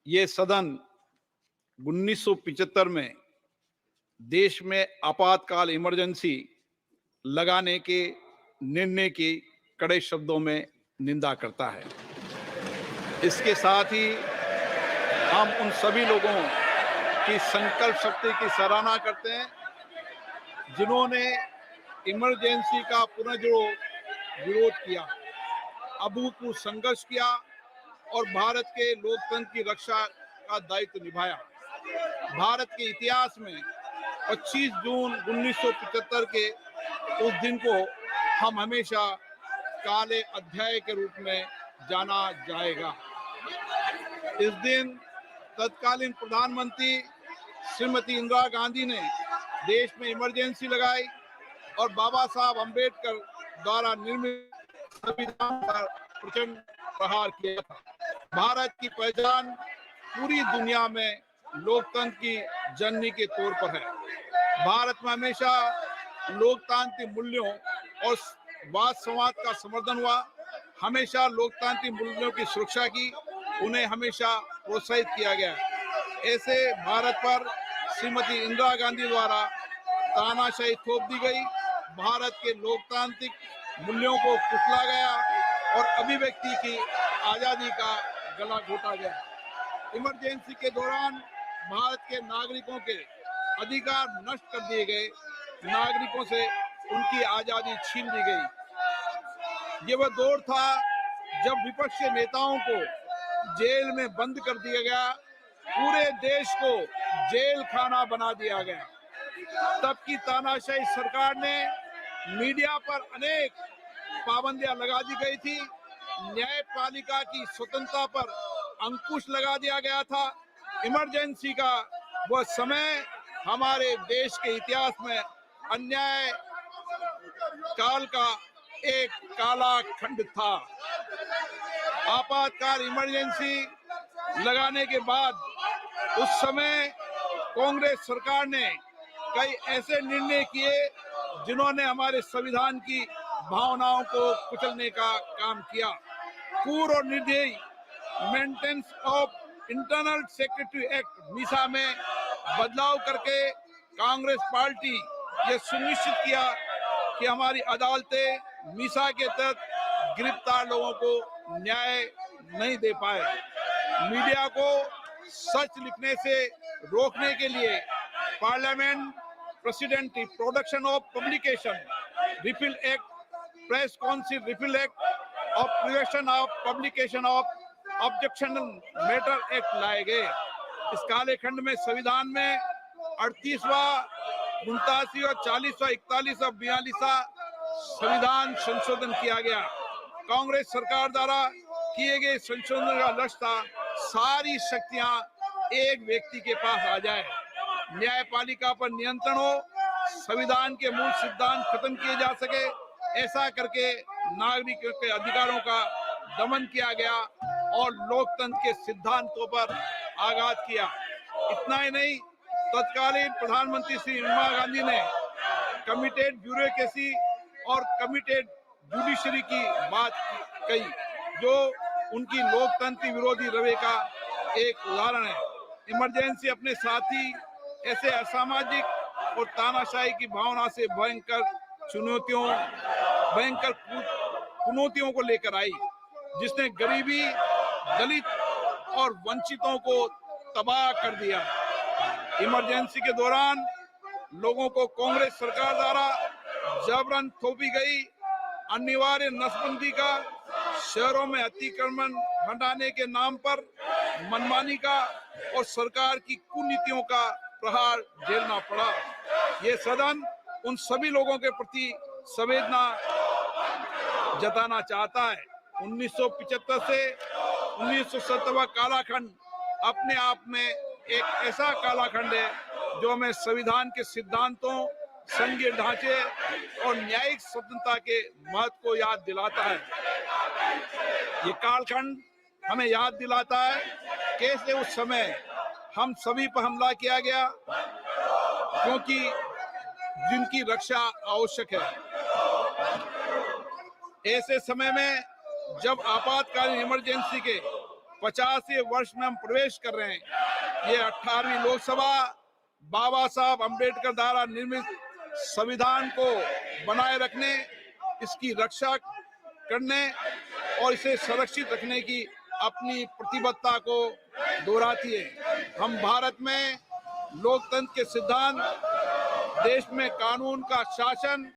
ये सदन 1975 में देश में आपातकाल इमरजेंसी लगाने के निर्णय की कड़े शब्दों में निंदा करता है। इसके साथ ही हम उन सभी लोगों की संकल्प शक्ति की सराहना करते हैं जिन्होंने इमरजेंसी का पुनर्जोर विरोध किया, अभूतपूर्व संघर्ष किया और भारत के लोकतंत्र की रक्षा का दायित्व निभाया। भारत के इतिहास में 25 जून 1975 के उस दिन को हम हमेशा काले अध्याय के रूप में जाना जाएगा। इस दिन तत्कालीन प्रधानमंत्री श्रीमती इंदिरा गांधी ने देश में इमरजेंसी लगाई और बाबा साहब अम्बेडकर द्वारा निर्मित संविधान पर प्रचंड प्रहार किया था। भारत की पहचान पूरी दुनिया में लोकतंत्र की जननी के तौर पर है। भारत में हमेशा लोकतांत्रिक मूल्यों और वाद संवाद का समर्थन हुआ, हमेशा लोकतांत्रिक मूल्यों की सुरक्षा की, उन्हें हमेशा प्रोत्साहित किया गया। ऐसे भारत पर श्रीमती इंदिरा गांधी द्वारा तानाशाही थोप दी गई, भारत के लोकतांत्रिक मूल्यों को कुचला गया और अभिव्यक्ति की आजादी का गला घोटा गया। इमरजेंसी के दौरान भारत के नागरिकों के अधिकार नष्ट कर दिए गए, नागरिकों से उनकी आजादी छीन ली गई। ये वह दौर था जब विपक्ष के नेताओं को जेल में बंद कर दिया गया, पूरे देश को जेल खाना बना दिया गया। तब की तानाशाही सरकार ने मीडिया पर अनेक पाबंदियां लगा दी गई थी, न्यायपालिका की स्वतंत्रता पर अंकुश लगा दिया गया था। इमरजेंसी का वह समय हमारे देश के इतिहास में अन्याय काल का एक काला खंड था। आपातकाल इमरजेंसी लगाने के बाद उस समय कांग्रेस सरकार ने कई ऐसे निर्णय किए जिन्होंने हमारे संविधान की भावनाओं को कुचलने का काम किया। पूर्व और निर्दयी maintenance of internal secretary act Misa में बदलाव करके कांग्रेस पार्टी ये सुनिश्चित किया कि हमारी अदालतें मीसा के तहत गिरफ्तार लोगों को न्याय नहीं दे पाए। मीडिया को सच लिखने से रोकने के लिए parliament president production of publication repeal act, press council repeal act और prevention of publication of objectionable matter act लाए गए। इस काले खंड में संविधान में 38वां, 49वां, 40वां, 41वां, 42वां संविधान संशोधन किया गया। कांग्रेस सरकार द्वारा किए गए संशोधन का लक्ष्य था सारी शक्तियां एक व्यक्ति के पास आ जाए, न्यायपालिका पर नियंत्रण हो, संविधान के मूल सिद्धांत खत्म किए जा सके। ऐसा करके नागरिकों के अधिकारों का दमन किया गया और लोकतंत्र के सिद्धांतों पर आघात किया। इतना ही नहीं, तत्कालीन प्रधानमंत्री श्री इंदिरा गांधी ने कमिटेड ब्यूरोक्रेसी और कमिटेड जुडिशरी की बात कही, जो उनकी लोकतंत्र विरोधी रवैये का एक उदाहरण है। इमरजेंसी अपने साथी ऐसे असामाजिक और तानाशाही की भावना से भयंकर चुनौतियों को लेकर आई, जिसने गरीबी, दलित और वंचितों को तबाह कर दिया। इमरजेंसी के दौरान लोगों को कांग्रेस सरकार द्वारा जबरन थोपी गई अनिवार्य नसबंदी का, शहरों में अतिक्रमण हटाने के नाम पर मनमानी का और सरकार की कुनीतियों का प्रहार झेलना पड़ा। ये सदन उन सभी लोगों के प्रति संवेदना जताना चाहता है। 1975 से 1970 कालाखंड अपने आप में एक ऐसा कालाखंड है जो हमें संविधान के सिद्धांतों, संघीय ढांचे और न्यायिक स्वतंत्रता के महत्व को याद दिलाता है। ये कालखंड हमें याद दिलाता है कैसे उस समय हम सभी पर हमला किया गया, क्योंकि जिनकी रक्षा आवश्यक है। ऐसे समय में जब आपातकालीन इमरजेंसी के 50वें वर्ष में हम प्रवेश कर रहे हैं। ये 18वीं लोकसभा बाबा साहब अंबेडकर द्वारा निर्मित संविधान को बनाए रखने, इसकी रक्षा करने और इसे संरक्षित रखने की अपनी प्रतिबद्धता को दोहराती है। हम भारत में लोकतंत्र के सिद्धांत, देश में कानून का शासन